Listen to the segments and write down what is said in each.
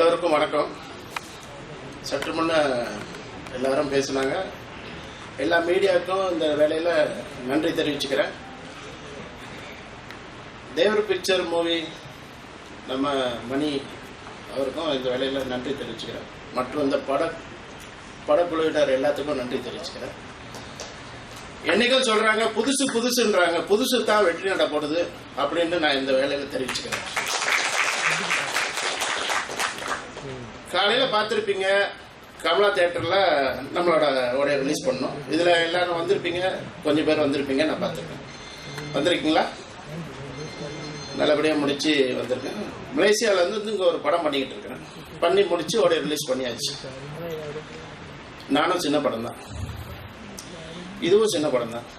எல்லோருக்கும் வணக்கம். சற்று முன்ன எல்லாரும் பேசினாங்க. எல்லா மீடியாவுக்கும் இந்த வேலையில் நன்றி தெரிவிச்சுக்கிறேன். தேவர் பிக்சர் மூவி நம்ம மணி அவருக்கும் இந்த வேலையில் நன்றி தெரிவிச்சுக்கிறேன். மற்றும் இந்த படக்குழுவினர் எல்லாத்துக்கும் நன்றி தெரிவிச்சுக்கிறேன். என்னைக்கும் சொல்கிறாங்க புதுசுன்றாங்க, புதுசு தான் வெற்றி நடப்படுது அப்படின்னு நான் இந்த வேலையில் தெரிவிச்சுக்கிறேன். காலையில் பார்த்துருப்பீங்க, கமலா தியேட்டரில் நம்மளோட உடைய ரிலீஸ் பண்ணோம். இதில் எல்லாரும் வந்திருப்பீங்க, கொஞ்சம் பேர் வந்திருப்பீங்க, நான் பார்த்துருக்கேன். வந்திருக்கீங்களா? நல்லபடியாக முடித்து வந்திருக்கேன். மலேசியாவிலேருந்து இங்கே ஒரு படம் பண்ணிக்கிட்டு இருக்கிறேன். பண்ணி முடித்து உடைய ரிலீஸ் பண்ணியாச்சு. நானும் சின்ன படம் தான், இதுவும் சின்ன படம் தான்,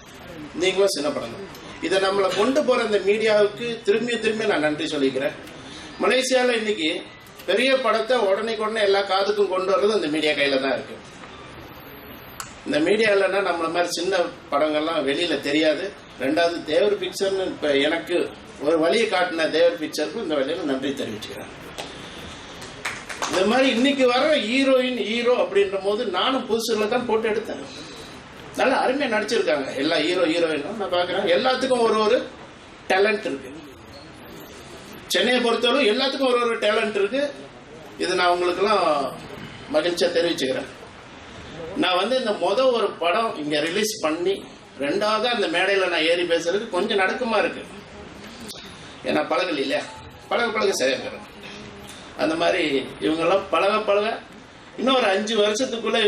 நீங்களும் சின்ன படம் தான். இதை நம்மளை கொண்டு போகிற இந்த மீடியாவுக்கு திரும்பி நான் நன்றி சொல்லிக்கிறேன். மலேசியாவில் இன்னைக்கு பெரிய படத்தை உடனே எல்லா காதுக்கும் கொண்டு வர்றது அந்த மீடியா கையில் தான் இருக்கு. இந்த மீடியா இல்லைன்னா நம்மள மாதிரி சின்ன படங்கள்லாம் வெளியில் தெரியாது. ரெண்டாவது தேவர் பிக்சர்னு இப்போ எனக்கு ஒரு வழியை காட்டின தேவர் பிக்சருக்கு இந்த வழியில் நன்றி தெரிவிச்சுக்கிறேன். இந்த மாதிரி இன்னைக்கு வர ஹீரோ அப்படின்ற போது நானும் புதுசுல தான் போட்டு எடுத்தேன். நல்லா அருமையாக நடிச்சிருக்காங்க எல்லா ஹீரோயினும். நான் பார்க்குறேன் எல்லாத்துக்கும் ஒரு டேலண்ட் இருக்கு. சென்னையை பொறுத்தவரை எல்லாத்துக்கும் ஒரு டேலண்ட் இருக்கு. இது நான் உங்களுக்கெல்லாம் மகிழ்ச்சியாக தெரிவிச்சுக்கிறேன். நான் இந்த ஒரு படம் இங்கே ரிலீஸ் பண்ணி ரெண்டாவது அந்த மேடையில் நான் ஏறி பேசுறதுக்கு கொஞ்சம் நடுக்கமாக இருக்கு. ஏன்னா பழகல இல்லையா, பழக சரியாக போயிடும். அந்த மாதிரி இவங்கெல்லாம் பழக இன்னும் ஒரு 5 வருஷத்துக்குள்ள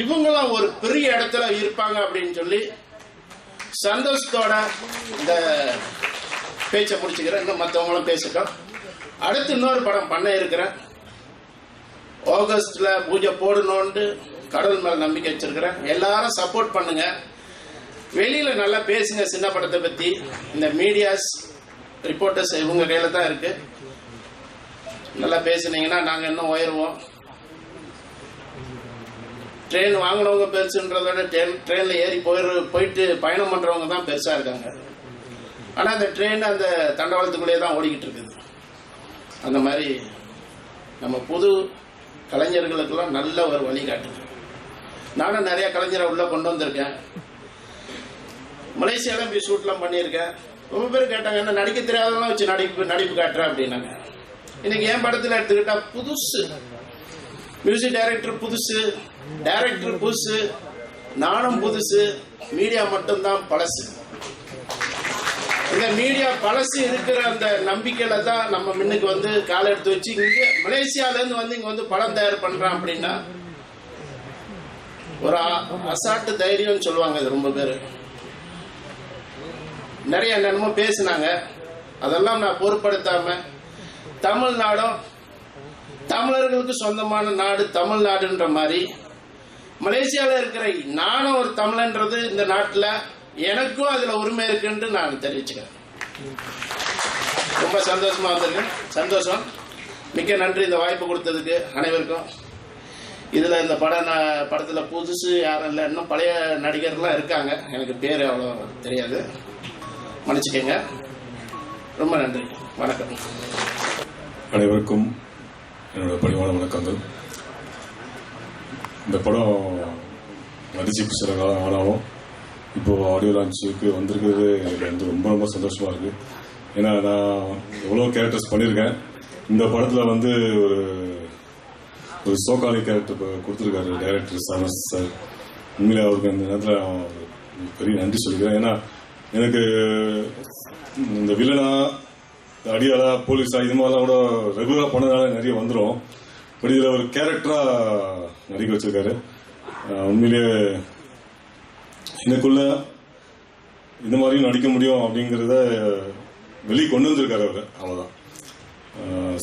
இவங்கெல்லாம் ஒரு பெரிய இடத்துல இருப்பாங்க அப்படின்னு சொல்லி சந்தோஷத்தோட இந்த பேச்சை முடிச்சுக்கிறேன். இன்னும் மற்றவங்களும் பேசிட்டோம். அடுத்து இன்னொரு படம் பண்ண இருக்கிறேன். ஆகஸ்ட்ல பூஜை போடணும்னு கடவுள் மேல நம்பிக்கை வச்சிருக்கிறேன். எல்லாரும் சப்போர்ட் பண்ணுங்க. வெளியில நல்லா பேசுங்க சின்ன படத்தை பத்தி. இந்த மீடியாஸ் ரிப்போர்ட்டர்ஸ் இவங்க கையில தான் இருக்கு. நல்லா பேசுனீங்கன்னா நாங்க இன்னும் உயருவோம். ட்ரெயின் வாங்கினவங்க பெருசுன்றதோட ட்ரெயின்ல ஏறி போயிட்டு பயணம் பண்றவங்க தான் பெருசா இருக்காங்க. ஆனா அந்த ட்ரெயின் அந்த தண்டவாளத்துக்குள்ளேயே தான் ஓடிக்கிட்டு இருக்குது. அந்த மாதிரி நம்ம புது கலைஞர்களுக்கெல்லாம் நல்ல ஒரு வழிகாட்டுது. நானும் நிறைய கலைஞரை உள்ள கொண்டு வந்திருக்கேன். மலேசியால போய் ஷூட்லாம் பண்ணியிருக்கேன். ரொம்ப பேர் கேட்டாங்க, என்ன நடிக்க தெரியாதவங்க வச்சு நடிப்பு காட்டுறேன் அப்படின்னாங்க. இன்னைக்கு என் படத்தில் எடுத்துக்கிட்டா புதுசு, மியூசிக் டைரக்டர் புதுசு, டைரக்டர் புதுசு, நானும் புதுசு, மீடியா மட்டும்தான் பழசு. இந்த மீடியா பழசு இருக்கிற அந்த நம்பிக்கையில தான் நம்ம முன்னுக்கு காலை எடுத்து வச்சு இங்க மலேசியால இருந்து இங்க படம் தயார் பண்றான் அப்படின்னா ஒரு அசாட்டு தைரியம் சொல்லுவாங்க. இது ரொம்ப பேரு நிறைய என்னமோ பேசினாங்க. அதெல்லாம் நான் பொருட்படுத்தாம தமிழ்நாடும் தமிழர்களுக்கு சொந்தமான நாடு தமிழ்நாடுன்ற மாதிரி மலேசியால இருக்கிற நானும் ஒரு தமிழன்றது இந்த நாட்டில் எனக்கும் அதுல உரிமை இருக்குன்னு நான் தெரிவிச்சுக்கிறேன். ரொம்ப சந்தோஷமா வந்திருக்கேன். சந்தோஷம். மிக்க நன்றி இந்த வாய்ப்பு கொடுத்ததுக்கு அனைவருக்கும். இதுல இந்த படத்துல புதுசு யாரும் இல்லை, இன்னும் பழைய நடிகர்கள்லாம் இருக்காங்க. எனக்கு பேர் அவ்வளோ தெரியாது, மன்னிச்சுக்கங்க. ரொம்ப நன்றி, வணக்கம். அனைவருக்கும் என்னோட பணிவான வணக்கங்கள். இந்த படம் நடிச்சு சில காலம் ஆனாலும் இப்போ ஆடியோ லான்ச்சுக்கு வந்திருக்கிறது எனக்கு ரொம்ப சந்தோஷமா இருக்கு. ஏன்னா நான் எவ்வளோ கேரக்டர்ஸ் பண்ணியிருக்கேன். இந்த படத்தில் ஒரு சோகாலி கேரக்டர் கொடுத்துருக்காரு டைரக்டர் சமஸ் சார். உண்மையிலே அவருக்கு அந்த நேரத்தில் பெரிய நன்றி சொல்லிக்கிறேன். ஏன்னா எனக்கு இந்த வில்லனா அடியாளா போலீஸா இது மாதிரிலாம் கூட ரெகுலராக பண்ணதுனால நிறைய வந்துடும். பட் இதில் ஒரு கேரக்டராக நடிக்க வச்சிருக்காரு. உண்மையிலேயே எனக்குள்ள இந்த மாதிரியும் நடிக்க முடியும் அப்படிங்கிறத வெளியே கொண்டு வந்திருக்காரு அவர். அவ்வளோதான்.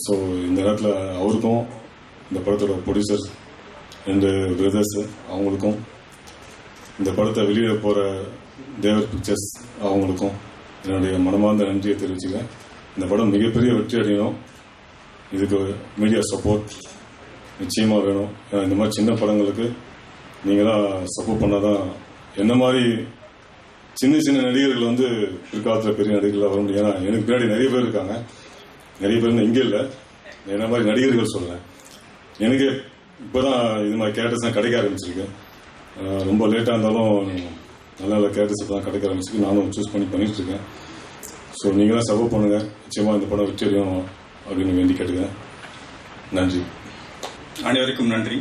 ஸோ இந்த நேரத்தில் அவருக்கும் இந்த படத்தோட ப்ரொடியூசர் 2 பிரதர்ஸ் அவங்களுக்கும் இந்த படத்தை வெளியிட போகிற தேவர் பிக்சர்ஸ் அவங்களுக்கும் என்னுடைய மனமார்ந்த நன்றியை தெரிவிச்சுக்கிறேன். இந்த படம் மிகப்பெரிய வெற்றி அடையணும். இதுக்கு மீடியா சப்போர்ட் நிச்சயமாக வேணும். இந்த மாதிரி சின்ன படங்களுக்கு நீங்களாம் சப்போர்ட் பண்ணாதான் என்ன மாதிரி சின்ன நடிகர்கள் பிற்காலத்தில் பெரிய நடிகர்களாக வர முடியும். ஏன்னா எனக்கு பின்னாடி நிறைய பேர் இருக்காங்க. நிறைய பேர் இங்கே இல்லை, என்ன மாதிரி நடிகர்கள் சொல்றேன். எனக்கு இப்போதான் இது மாதிரி கேரக்டர்ஸ்லாம் கிடைக்க ஆரம்பிச்சிருக்கு. ரொம்ப லேட்டாக இருந்தாலும் நல்ல நல்ல கேரக்டர்ஸ் இப்போ தான் கிடைக்க ஆரம்பிச்சிருக்கு. நானும் சூஸ் பண்ணிட்டு இருக்கேன். ஸோ நீங்களாம் சப்போர்ட் பண்ணுங்கள். நிச்சயமாக இந்த படம் வெற்றி அடையும் அப்படின்னு வேண்டி கேட்டுக்கிறேன். நன்றி. அனைவருக்கும் நன்றி.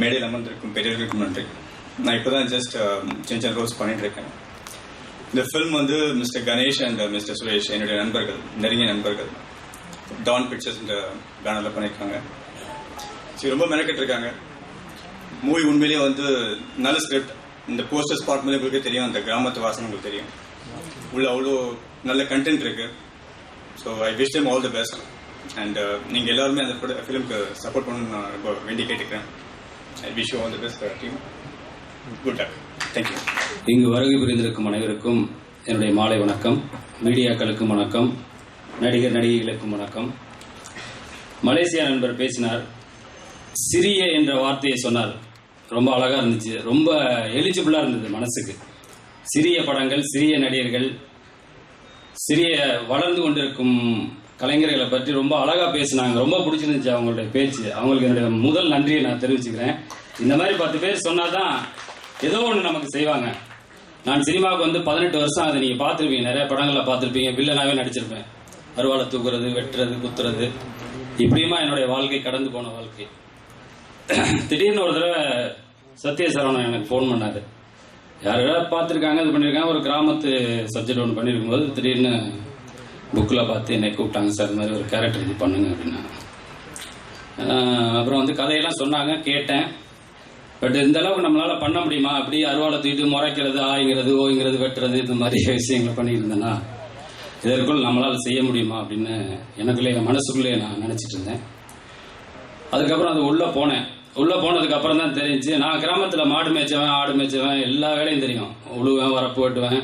மேடையில் அமர்ந்திருக்கும் பெரியவர்களுக்கும் நன்றி. நான் இப்போ தான் ஜஸ்ட் சின்ன ரோல்ஸ் பண்ணிட்டு இருக்கேன். இந்த ஃபில்ம் வந்து mister Ganesh and mister Suresh என்னுடைய நண்பர்கள், நெருங்கிய நண்பர்கள், டான் பிக்சர்ஸ் இந்த பேனரில் பண்ணியிருக்காங்க. சரி, ரொம்ப மெனக்கெட்டு இருக்காங்க. மூவி உண்மையிலேயே வந்து நல்ல ஸ்கிரிப்ட். இந்த போஸ்டர்ஸ் பார்க்கும்போது உங்களுக்கே தெரியும், அந்த கிராமத்து வாசனை உங்களுக்கு தெரியும். உள்ள அவ்வளோ நல்ல கண்டென்ட் இருக்கு. So I wish them all the best. And நீங்கள் எல்லாருமே அந்த ஃபிலிம்க்கு சப்போர்ட் பண்ணணும்னு நான் ரொம்ப வேண்டி கேட்டுக்கிறேன். I wish you all the best team. Good luck. Thank you. இங்கு வருகை புரிந்திருக்கும் அனைவருக்கும் என்னுடைய மாலை வணக்கம். மீடியாக்களுக்கும் வணக்கம், நடிகர் நடிகைகளுக்கும் வணக்கம். மலேசியா நண்பர் பேசினார், சிறிய என்ற வார்த்தையை சொன்னார். ரொம்ப அழகா இருந்துச்சு, ரொம்ப எலிஜிபிளா இருந்தது மனசுக்கு. சிறிய படங்கள், சிறிய நடிகர்கள், சிறிய வளர்ந்து கொண்டிருக்கும் கலைஞர்களை பற்றி ரொம்ப அழகா பேசினாங்க. ரொம்ப பிடிச்சிருந்துச்சு அவங்களுடைய பேச்சு. அவங்களுக்கு என்னுடைய முதல் நன்றியை நான் தெரிவிச்சுக்கிறேன். இந்த மாதிரி 10 பேர் சொன்னாதான் ஏதோ ஒன்று நமக்கு செய்வாங்க. நான் சினிமாவுக்கு வந்து 18 வருஷம், அதை நீங்க பார்த்துருப்பீங்க, நிறைய படங்களை பார்த்துருப்பீங்க. வில்லனாவே நடிச்சிருப்பேன். அருவாளை தூக்குறது, வெட்டுறது, குத்துறது, இப்படியுமா என்னுடைய வாழ்க்கை கடந்து போன வாழ்க்கை. திடீர்னு ஒரு தடவை சத்ய சரவணன் எனக்கு ஃபோன் பண்ணாரு. யாராவது பார்த்துருக்காங்க, இது பண்ணியிருக்காங்க, ஒரு கிராமத்து சப்ஜெக்ட் ஒன்று பண்ணியிருக்கும்போது திடீர்னு புக்கில் பார்த்து என்னை கூப்பிட்டாங்க. சார், இந்த மாதிரி ஒரு கேரக்டர் இது பண்ணுங்க அப்படின்னா. அப்புறம் வந்து கதையெல்லாம் சொன்னாங்க, கேட்டேன். பட் இந்த அளவுக்கு நம்மளால பண்ண முடியுமா? அப்படி அருவாளை தூக்கிட்டு முறைக்கிறது, ஆய்ங்கிறது, ஓய்ங்கிறது, வெட்டுறது, இந்த மாதிரி விஷயங்களை பண்ணிட்டு இருந்தேன்னா இதற்குள் நம்மளால செய்ய முடியுமா அப்படின்னு எனக்குள்ளே, என் மனசுக்குள்ளே நான் நினைச்சிட்டு இருந்தேன். அதுக்கப்புறம் அது உள்ள போனேன். உள்ள போனதுக்கு அப்புறம் தான் தெரிஞ்சு, நான் கிராமத்துல மாடு மேய்ச்சவன், ஆடு மேய்ச்சவன், எல்லா வேலையும் தெரியும். உழுவேன், வரப்பு வெட்டுவேன்,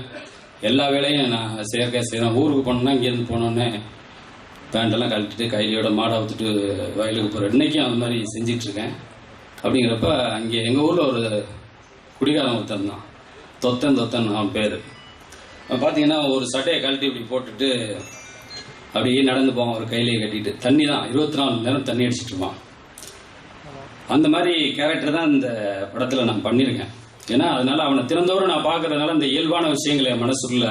எல்லா வேலையும் நான் செயற்கை செய்வேன். ஊருக்கு போனோம்னா இங்கேருந்து போனோடனே பேண்டெல்லாம் கழட்டிட்டு கையிலோட மாடை ஊற்றுட்டு வயலுக்கு போகிறேன். இன்னைக்கும் அது மாதிரி செஞ்சிட்டு இருக்கேன். அப்படிங்கிறப்ப அங்கே எங்கள் ஊரில் ஒரு குடிகாரன் ஒருத்தன் தான், தொத்தன் அவன் பேர். பார்த்தீங்கன்னா ஒரு சட்டையை கழட்டி இப்படி போட்டுட்டு அப்படியே நடந்து போவான், ஒரு கையிலேயே கட்டிட்டு. தண்ணி தான் 24 மணி நேரம் தண்ணி அடிச்சிட்டு இருப்பான். அந்த மாதிரி கேரக்டர் தான் இந்த படத்தில் நான் பண்ணியிருக்கேன். ஏன்னா அதனால அவனை தினந்தோறும் நான் பார்க்கறதுனால அந்த இயல்பான விஷயங்களை மனசுக்குள்ள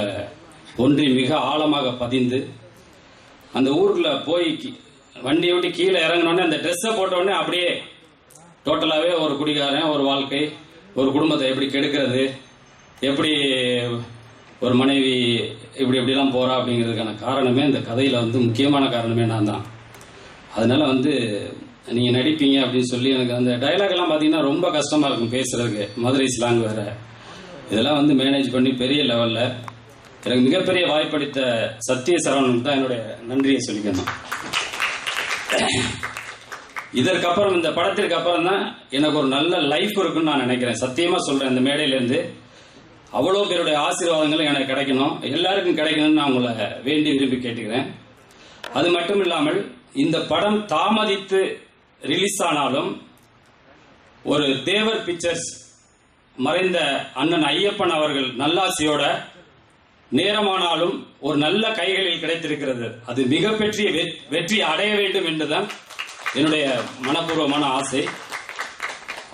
ஒன்றி மிக ஆழமாக பதிந்து, அந்த ஊருக்குள்ள போய் வண்டியை விட்டு கீழே இறங்கினோடனே அந்த ட்ரெஸ்ஸை போட்டோடனே அப்படியே டோட்டலாகவே ஒரு குடிகாரன், ஒரு வாழ்க்கை, ஒரு குடும்பத்தை எப்படி கெடுக்கிறது, எப்படி ஒரு மனைவி இப்படி எப்படிலாம் போறா அப்படிங்கிறதுக்கான காரணமே இந்த கதையில் வந்து முக்கியமான காரணமே நான் தான். அதனால வந்து நீங்க நடிப்பீங்க அப்படின்னு சொல்லி எனக்கு அந்த டைலாக் எல்லாம் பாத்தீங்கன்னா ரொம்ப கஷ்டமா இருக்கும் பேசுறதுக்கு. மதுரை ஸ்லாங் வேற. இதெல்லாம் வந்து மேனேஜ் பண்ணி பெரிய லெவல்ல எனக்கு மிகப்பெரிய வாய்ப்பளித்த சத்ய சரவணனுக்கு தான் என்னுடைய நன்றியை சொல்லிக்கணும். இதற்கப்புறம், இந்த படத்திற்கு அப்புறம் தான் எனக்கு ஒரு நல்ல லைஃப் இருக்குன்னு நான் நினைக்கிறேன். சத்தியமா சொல்றேன். இந்த மேடையில இருந்து அவ்வளோ பேருடைய ஆசீர்வாதங்களும் எனக்கு கிடைக்கணும், எல்லாருக்கும் கிடைக்கணும்னு நான் உங்களை வேண்டி விரும்பி கேட்டுக்கிறேன். அது மட்டும் இல்லாமல் இந்த படம் தாமதித்து ரிலீஸ் ஆனாலும் ஒரு தேவர் பிக்சர்ஸ் மறைந்த அண்ணன் ஐயப்பன் அவர்கள் நல்லாசியோட நேரமானாலும் ஒரு நல்ல கைகளில் கிடைத்திருக்கிறது. அது மிகப்பெரிய வெற்றி அடைய வேண்டும் என்றுதான் என்னுடைய மனப்பூர்வமான ஆசை.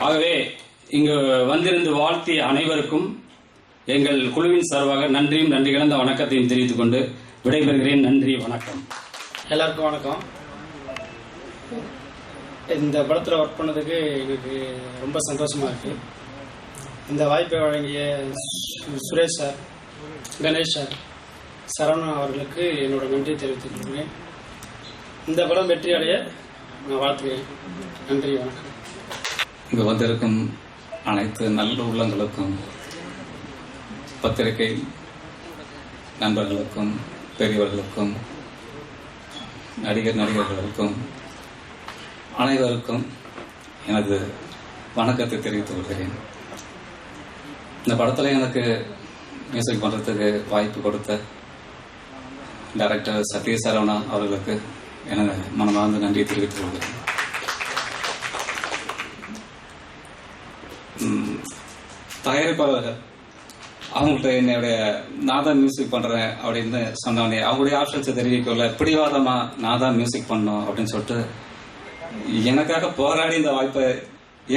ஆகவே இங்கு வந்திருந்து வாழ்த்திய அனைவருக்கும் எங்கள் குழுவின் சார்பாக நன்றியும் நன்றி கலந்த வணக்கத்தையும் தெரிவித்துக் கொண்டு விடைபெறுகிறேன். நன்றி, வணக்கம். எல்லாருக்கும் வணக்கம். இந்த படத்தில் ஒர்க் பண்ணதுக்கு எனக்கு ரொம்ப சந்தோஷமா இருக்கு. இந்த வாய்ப்பை வழங்கிய சுரேஷ் சார், கணேஷ் சார், சரவணன் அவர்களுக்கு என்னோட நன்றி தெரிவித்துக் கொள்கிறேன். இந்த படம் வெற்றி அடைய நான் வாழ்த்துகிறேன். நன்றி, வணக்கம். இங்கு வந்திருக்கும் அனைத்து நல்ல உள்ளங்களுக்கும், பத்திரிகை நண்பர்களுக்கும், பெரியவர்களுக்கும், நடிகர்களுக்கும் அனைவருக்கும் எனது வணக்கத்தை தெரிவித்துக் கொள்கிறேன். இந்த படத்தில் எனக்கு மியூசிக் பண்ணுறதுக்கு வாய்ப்பு கொடுத்த டைரக்டர் சத்ய சரவணா அவர்களுக்கு எனது மனமார்ந்த நன்றியை தெரிவித்துக் கொள்கிறேன். தயாரிப்பாளர்கள் அவங்கள்ட்ட என்னுடைய நான் தான் மியூசிக் பண்ணுறேன் அப்படின்னு சொன்னோடனே அவங்களுடைய ஆப்ஷன்ஸை தெரிவிக்கல, பிடிவாதமாக நான் தான் மியூசிக் பண்ணோம் அப்படின்னு சொல்லிட்டு எனக்காக போராடி இந்த வாய்ப்பை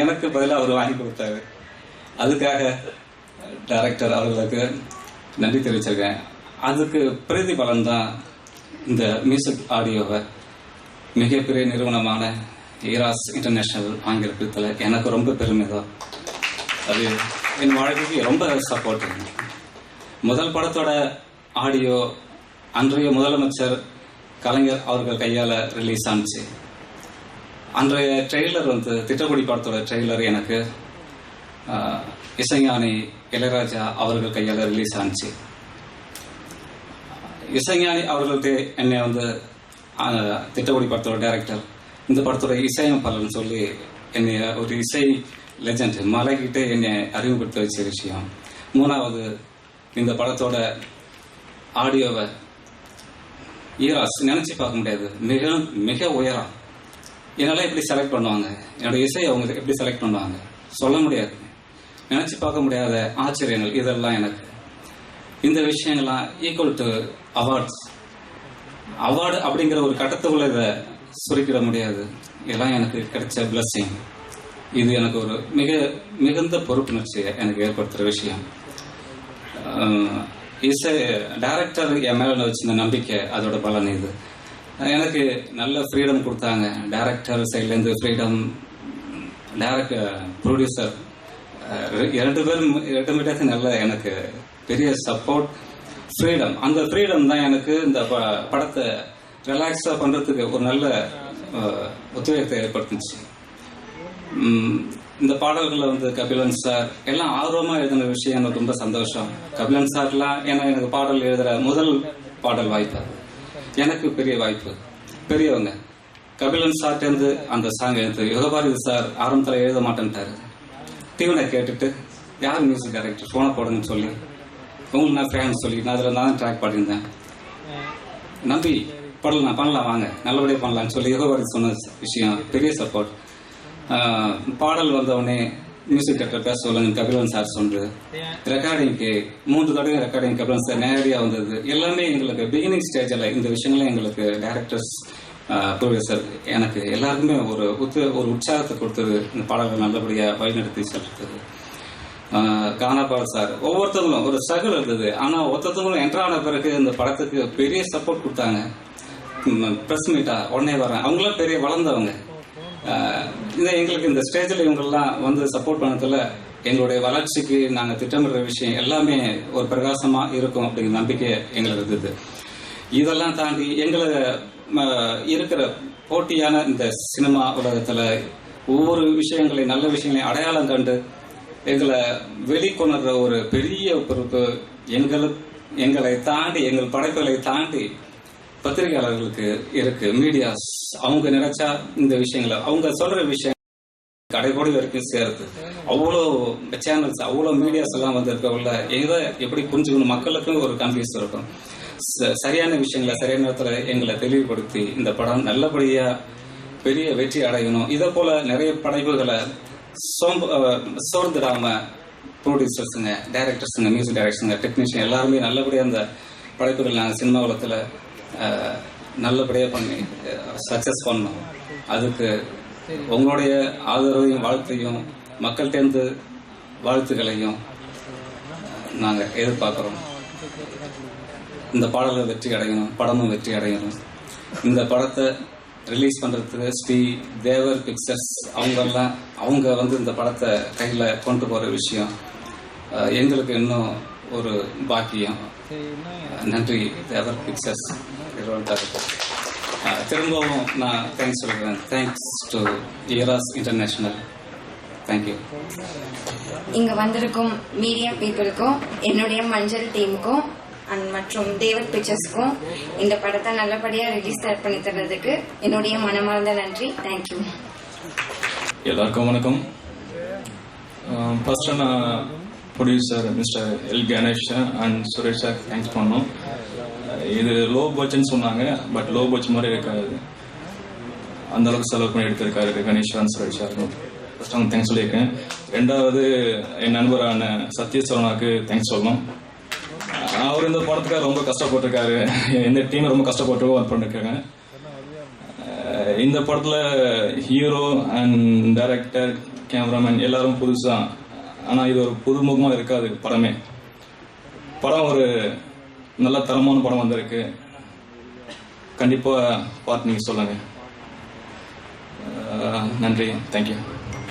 எனக்கு பதிலாக அவர் வாங்கி கொடுத்தாரு. அதுக்காக டைரக்டர் அவர்களுக்கு நன்றி தெரிவிச்சிருக்கேன். அதுக்கு பிரதிபலன் தான் இந்த மியூசிக் ஆடியோவை மிகப்பெரிய நிறுவனமான ஈராஸ் இன்டர்நேஷனல் ஆங்கிலத்தில் எனக்கு ரொம்ப பெருமை தான். அது என் வாழ்க்கைக்கு ரொம்ப சப்போர்ட். முதல் படத்தோட ஆடியோ அன்றைய முதலமைச்சர் கலைஞர் அவர்கள் கையால் ரிலீஸ் ஆனிச்சு. அன்றைய ட்ரெய்லர் திட்டக்குடி படத்தோட ட்ரெய்லர் எனக்கு இசைஞானி இளையராஜா அவர்கள் கையால் ரிலீஸ் ஆனிச்சு. இசைஞானி அவர்களுக்கு என்னை திட்டக்குடி படத்தோட டைரக்டர், இந்த படத்தோட இசையமைப்பாளர்னு சொல்லி என்னை ஒரு இசை லெஜண்ட் மலைக்கிட்டு என்னை அறிமுகப்படுத்த வச்ச விஷயம். மூணாவது, இந்த படத்தோட ஆடியோவை ஈராஸ் நினைச்சு பார்க்க முடியாது, மிக மிக உயரம். என்னால் எப்படி செலக்ட் பண்ணுவாங்க, என்னோட இசையை அவங்க எப்படி செலக்ட் பண்ணுவாங்க சொல்ல முடியாது, நினைச்சு பார்க்க முடியாத ஆச்சரியங்கள் இதெல்லாம் எனக்கு. இந்த விஷயங்கள்லாம் ஈக்குவல் டு அவார்டு அப்படிங்கிற ஒரு கட்டத்துக்குள்ள இதை சுருக்கிட முடியாது. இதெல்லாம் எனக்கு கிடைச்ச பிளஸ்ஸிங். இது எனக்கு ஒரு மிகுந்த பொறுப்புணர்ச்சியை எனக்கு ஏற்படுத்துகிற விஷயம். இசை டைரக்டர் என் மேலே வச்சிருந்த நம்பிக்கை, அதோட பலன் இது. எனக்கு நல்ல ஃப்ரீடம் கொடுத்தாங்க. டைரக்டர் சைட்லேருந்து ஃப்ரீடம், ப்ரொடியூசர் ரெண்டு பேரும் நல்ல எனக்கு பெரிய சப்போர்ட், ஃப்ரீடம். அந்த ஃப்ரீடம் தான் எனக்கு இந்த படத்தை ரிலாக்ஸாக பண்ணுறதுக்கு ஒரு நல்ல ஒத்துழைப்பை ஏற்படுத்துச்சு. இந்த பாடல்களில் கபிலன் சார் எல்லாம் ஆர்வமாக எழுதின விஷயம் எனக்கு ரொம்ப சந்தோஷம். கபிலன் சார்லாம் எனக்கு பாடல் எழுதுகிற முதல் பாடல் வாய்ப்பு, எனக்கு பெரிய வாய்ப்பு. பெரியவங்க கபிலன் சார்ட்டேருந்து அந்த சாங் எழுது யுகபாரதி சார் ஆரம்பத்தில் எழுத மாட்டேன்ட்டாரு. டிவினை கேட்டுட்டு யார் மியூசிக் டைரக்டர் ஃபோனை போடுங்கன்னு சொல்லி உங்களுக்கு நான் ஃபேன் சொல்லி நான் அதில் தான் ட்ராக் பாடியிருந்தேன். நம்பி பண்ணலாம் வாங்க நல்லபடியாக பண்ணலான்னு சொல்லி யுகபாரதி சொன்ன விஷயம் பெரிய சப்போர்ட். பாடல் வந்தவுடனே மியூசிக் டைரக்டர் பேச சொல்லுங்க கபிலன் சார் சொன்னது. ரெக்கார்டிங்க்கு 3 தடவை ரெக்கார்டிங் கபிலன் சார் நேரடியாக வந்தது. எல்லாமே எங்களுக்கு பிகினிங் ஸ்டேஜில் இந்த விஷயங்கள்லாம் எங்களுக்கு டைரக்டர்ஸ், ப்ரொடியூசர் எனக்கு எல்லாருக்குமே ஒரு உற்சாகத்தை கொடுத்தது. இந்த பாடல்கள் நல்லபடியாக வழிநடத்தி செலுத்தது. கானாபால் சார் ஒவ்வொருத்தவங்களும் ஒரு ஸ்ட்ரகிள் இருந்தது. ஆனால் ஒருத்தவங்களும் என்ட்ரான பிறகு இந்த படத்துக்கு பெரிய சப்போர்ட் கொடுத்தாங்க. ப்ரெஸ் மீட்டா உடனே வரேன், அவங்களாம் பெரிய வளர்ந்தவங்க. எங்களுக்கு இந்த ஸ்டேஜில் இவங்கெல்லாம் சப்போர்ட் பண்ணதில் எங்களுடைய வளர்ச்சிக்கு நாங்கள் திட்டமிடுற விஷயம் எல்லாமே ஒரு பிரகாசமாக இருக்கும் அப்படிங்கிற நம்பிக்கை எங்களுக்கு இருந்தது. இதெல்லாம் தாண்டி எங்களை இருக்கிற போட்டியான இந்த சினிமா உலகத்தில் ஒவ்வொரு விஷயங்களையும் நல்ல விஷயங்களையும் அடையாளம் கண்டு எங்களை வெளிக்கொணர்ற ஒரு பெரிய பொறுப்பு எங்களை தாண்டி, எங்கள் படைப்புகளை தாண்டி பத்திரிகையாளர்களுக்கு இருக்கு. மீடியாஸ் அவங்க நினைச்சா இந்த விஷயங்களை அவங்க சொல்ற விஷயம் கடைபோடி வரைக்கும் சேருது. அவ்வளோ சேனல்ஸ், அவ்வளோ மீடியாஸ் எல்லாம் இருக்கவுள்ள எதை எப்படி புரிஞ்சுக்கணும், மக்களுக்கும் ஒரு கன்ஃபியூஸ் இருக்கும். சரியான விஷயங்களை சரியான நேரத்தில் எங்களை தெளிவுபடுத்தி இந்த படம் நல்லபடியா பெரிய வெற்றி அடையணும். இதை போல நிறைய படைப்புகளை சோர்ந்துடாம ப்ரொடியூசர்ஸுங்க, டைரக்டர்ஸுங்க, மியூசிக் டைரக்டர்ஸுங்க, டெக்னீஷியன் எல்லாருமே நல்லபடியாக அந்த படைப்புகள் நாங்கள் சினிமா உலகத்தில் நல்லபடியாக பண்ணி சக்ஸஸ் பண்ணோம். அதுக்கு உங்களுடைய ஆதரவையும் வாழ்த்தையும் மக்கள்கிட்டேருந்து வாழ்த்துக்களையும் நாங்கள் எதிர்பார்க்குறோம். இந்த பாடல்கள் வெற்றி அடையணும், படமும் வெற்றி அடையணும். இந்த படத்தை ரிலீஸ் பண்ணுறதுக்கு ஸ்ரீ தேவர் பிக்சர்ஸ் அவங்க இந்த படத்தை கையில் கொண்டு போகிற விஷயம் எங்களுக்கு இன்னும் ஒரு பாக்கியம். நன்றி தேவர் பிக்சர்ஸ். திரும்பவும் நான் தேங்க்ஸ் சொல்கிறேன். Thanks to eros international. Thank you. இங்கே வந்திருக்கும் மீடியா பீப்புளுக்கும், என்னுடைய மஞ்சள் டீமுக்கும் மற்றும் தேவர் பிக்சர்ஸ்க்கும் இந்த படத்தை நல்லபடியாக ரிலீஸ் பண்ணி தர்றதுக்கு என்னுடைய மனமார்ந்த நன்றி. தேங்க்யூ. எல்லாருக்கும் வணக்கம். ஃபர்ஸ்ட் நான் producer mister L Ganesh and Suresh sir thanks பண்ணோம். இது லோ பட்ஜெட்னு சொன்னாங்க, பட் லோ பட்ஜெட் மாதிரி இருக்காது. அந்த அளவுக்கு செலவு பண்ணி எடுத்திருக்காரு Ganesh and Suresh sir. First அவங்க தேங்க்ஸ் சொல்லியிருக்கேன். ரெண்டாவது என் நண்பரான சத்யசரவனாக்கு தேங்க்ஸ் சொல்லணும். அவர் இந்த படத்துக்காக ரொம்ப கஷ்டப்பட்டிருக்காரு. இந்த டீம் ரொம்ப கஷ்டப்பட்டு ஒர்க் பண்ணிருக்காங்க. இந்த படத்தில் ஹீரோ அண்ட் டைரக்டர் கேமராமேன் எல்லாரும் புதுசுதான். ஆனால் இது ஒரு புதுமுகமாக இருக்காது படமே. படம் ஒரு நல்ல தரமான படம் வந்திருக்கு. கண்டிப்பாக பார்த்து நீங்கள் சொல்லுங்கள். நன்றி, தேங்க்யூ.